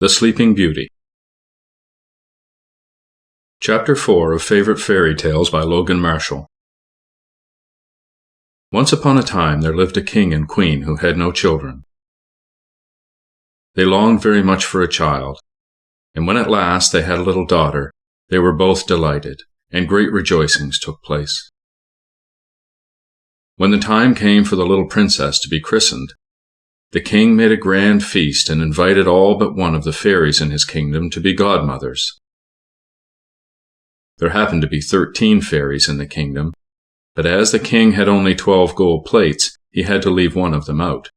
The Sleeping Beauty. Chapter 4 of Favorite Fairy Tales by Logan Marshall. Once upon a time there lived a king and queen who had no children. They longed very much for a child, and when at last they had a little daughter, they were both delighted, and great rejoicings took place. When the time came for the little princess to be christened, the king made a grand feast and invited all but one of the fairies in his kingdom to be godmothers. There happened to be 13 fairies in the kingdom, but as the king had only 12 gold plates, he had to leave one of them out.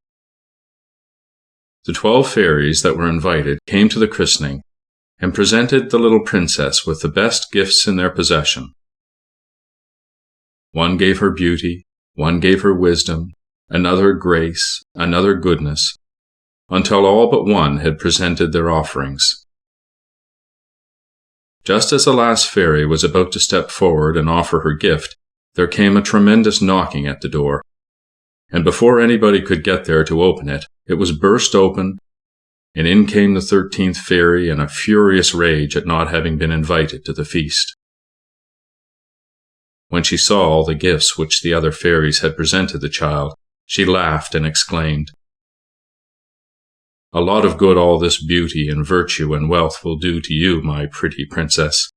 The 12 fairies that were invited came to the christening and presented the little princess with the best gifts in their possession. One gave her beauty, one gave her wisdom, another grace, another goodness, until all but one had presented their offerings. Just as the last fairy was about to step forward and offer her gift, there came a tremendous knocking at the door, and before anybody could get there to open it, it was burst open, and in came the 13th fairy in a furious rage at not having been invited to the feast. When she saw all the gifts which the other fairies had presented the child, she laughed and exclaimed, "A lot of good all this beauty and virtue and wealth will do to you, my pretty princess.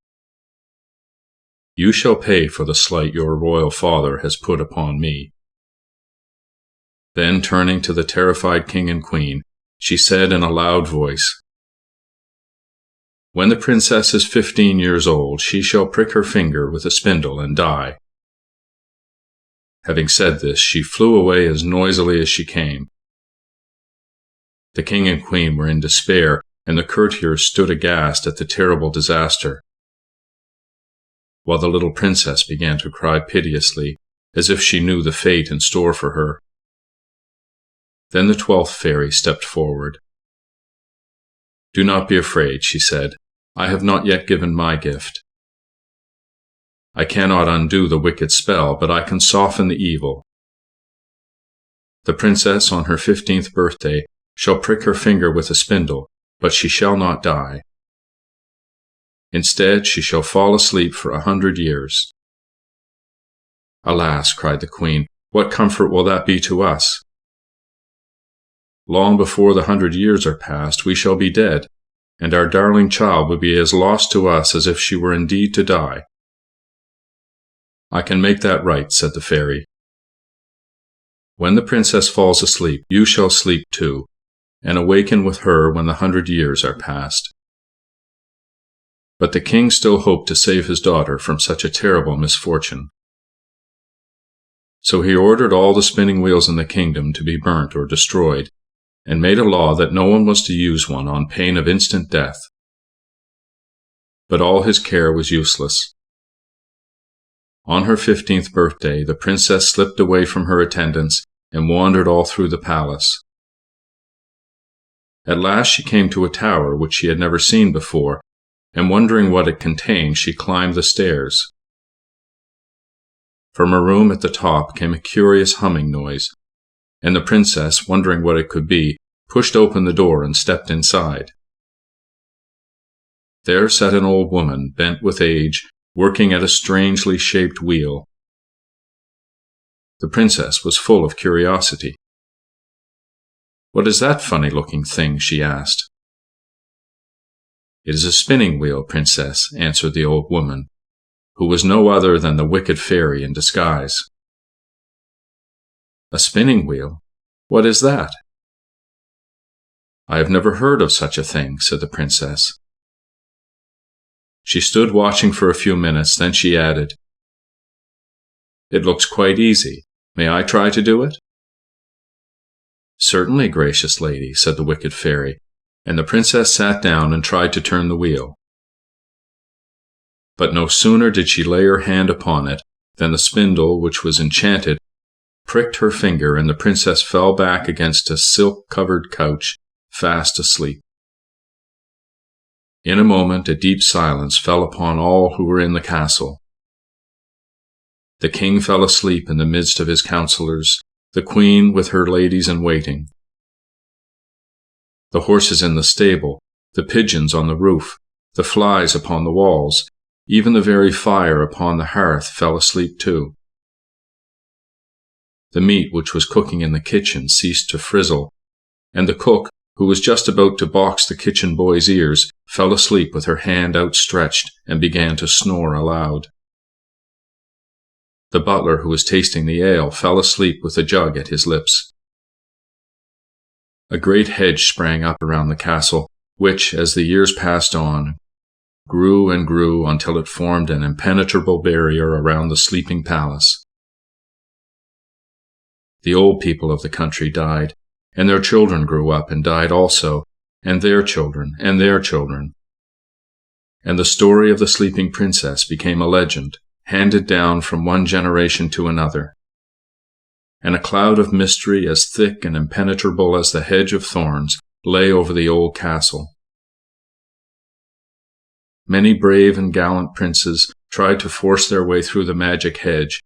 You shall pay for the slight your royal father has put upon me." Then, turning to the terrified king and queen, she said in a loud voice, "When the princess is 15 years old, she shall prick her finger with a spindle and die." Having said this, she flew away as noisily as she came. The king and queen were in despair, and the courtiers stood aghast at the terrible disaster, while the little princess began to cry piteously, as if she knew the fate in store for her. Then the 12th fairy stepped forward. "Do not be afraid," she said. "I have not yet given my gift. I cannot undo the wicked spell, but I can soften the evil. The princess, on her 15th birthday, shall prick her finger with a spindle, but she shall not die. Instead, she shall fall asleep for 100 years. "Alas," cried the queen, "what comfort will that be to us? Long before the 100 years are past, we shall be dead, and our darling child will be as lost to us as if she were indeed to die." "I can make that right," said the fairy. "When the princess falls asleep, you shall sleep too, and awaken with her when the 100 years are past." But the king still hoped to save his daughter from such a terrible misfortune. So he ordered all the spinning wheels in the kingdom to be burnt or destroyed, and made a law that no one was to use one on pain of instant death. But all his care was useless. On her 15th birthday, the princess slipped away from her attendants and wandered all through the palace. At last she came to a tower which she had never seen before, and wondering what it contained, she climbed the stairs. From a room at the top came a curious humming noise, and the princess, wondering what it could be, pushed open the door and stepped inside. There sat an old woman, bent with age, working at a strangely shaped wheel. The princess was full of curiosity. "What is that funny-looking thing?" she asked. "It is a spinning wheel, princess," answered the old woman, who was no other than the wicked fairy in disguise. "A spinning wheel? What is that?" "I have never heard of such a thing," said the princess. She stood watching for a few minutes, then she added, "It looks quite easy. May I try to do it?" "Certainly, gracious lady," said the wicked fairy, and the princess sat down and tried to turn the wheel. But no sooner did she lay her hand upon it than the spindle, which was enchanted, pricked her finger, and the princess fell back against a silk-covered couch, fast asleep. In a moment a deep silence fell upon all who were in the castle. The king fell asleep in the midst of his counselors, the queen with her ladies in waiting. The horses in the stable, the pigeons on the roof, the flies upon the walls, even the very fire upon the hearth fell asleep too. The meat which was cooking in the kitchen ceased to frizzle, and the cook, who was just about to box the kitchen boy's ears, fell asleep with her hand outstretched and began to snore aloud. The butler, who was tasting the ale, fell asleep with the jug at his lips. A great hedge sprang up around the castle, which, as the years passed on, grew and grew until it formed an impenetrable barrier around the sleeping palace. The old people of the country died, and their children grew up and died also, and their children, and their children. And the story of the sleeping princess became a legend, handed down from one generation to another. And a cloud of mystery as thick and impenetrable as the hedge of thorns lay over the old castle. Many brave and gallant princes tried to force their way through the magic hedge,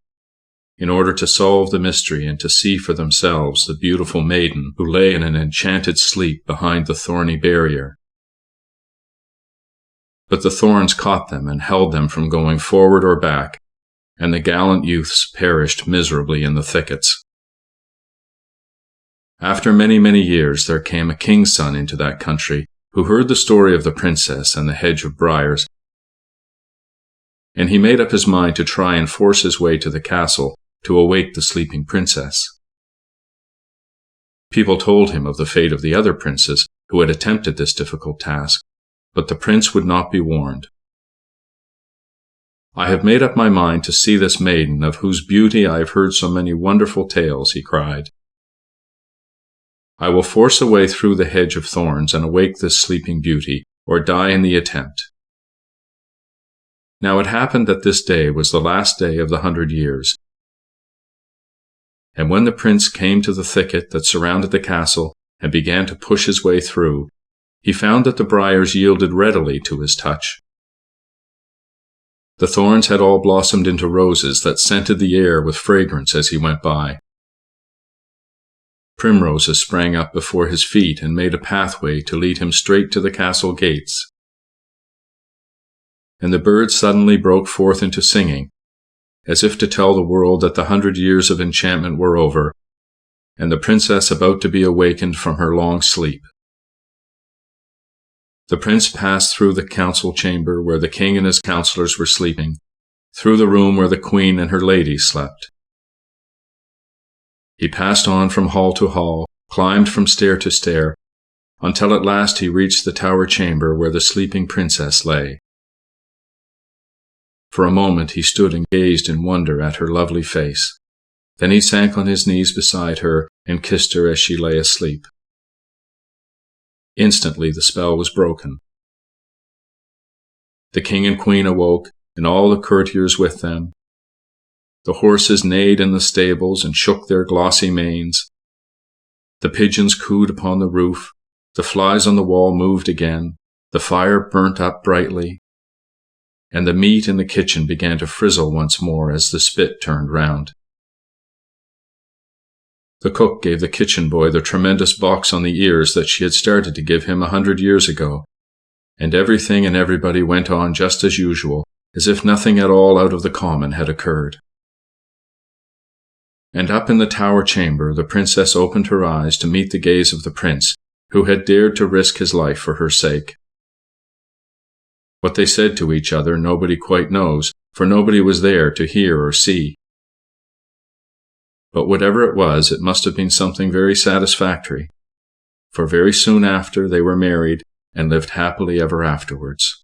in order to solve the mystery and to see for themselves the beautiful maiden who lay in an enchanted sleep behind the thorny barrier. But the thorns caught them and held them from going forward or back, and the gallant youths perished miserably in the thickets. After many, many years there came a king's son into that country, who heard the story of the princess and the hedge of briars, and he made up his mind to try and force his way to the castle to awake the sleeping princess. People told him of the fate of the other princes who had attempted this difficult task, but the prince would not be warned. "I have made up my mind to see this maiden of whose beauty I have heard so many wonderful tales," he cried. "I will force a way through the hedge of thorns and awake this sleeping beauty, or die in the attempt." Now it happened that this day was the last day of the 100 years, and when the prince came to the thicket that surrounded the castle and began to push his way through, he found that the briars yielded readily to his touch. The thorns had all blossomed into roses that scented the air with fragrance as he went by. Primroses sprang up before his feet and made a pathway to lead him straight to the castle gates. And the birds suddenly broke forth into singing, as if to tell the world that the 100 years of enchantment were over, and the princess about to be awakened from her long sleep. The prince passed through the council chamber where the king and his councillors were sleeping, through the room where the queen and her ladies slept. He passed on from hall to hall, climbed from stair to stair, until at last he reached the tower chamber where the sleeping princess lay. For a moment he stood and gazed in wonder at her lovely face. Then he sank on his knees beside her and kissed her as she lay asleep. Instantly the spell was broken. The king and queen awoke, and all the courtiers with them. The horses neighed in the stables and shook their glossy manes. The pigeons cooed upon the roof, the flies on the wall moved again, the fire burnt up brightly, and the meat in the kitchen began to frizzle once more as the spit turned round. The cook gave the kitchen boy the tremendous box on the ears that she had started to give him 100 years ago, and everything and everybody went on just as usual, as if nothing at all out of the common had occurred. And up in the tower chamber the princess opened her eyes to meet the gaze of the prince, who had dared to risk his life for her sake. What they said to each other nobody quite knows, for nobody was there to hear or see. But whatever it was, it must have been something very satisfactory, for very soon after they were married and lived happily ever afterwards.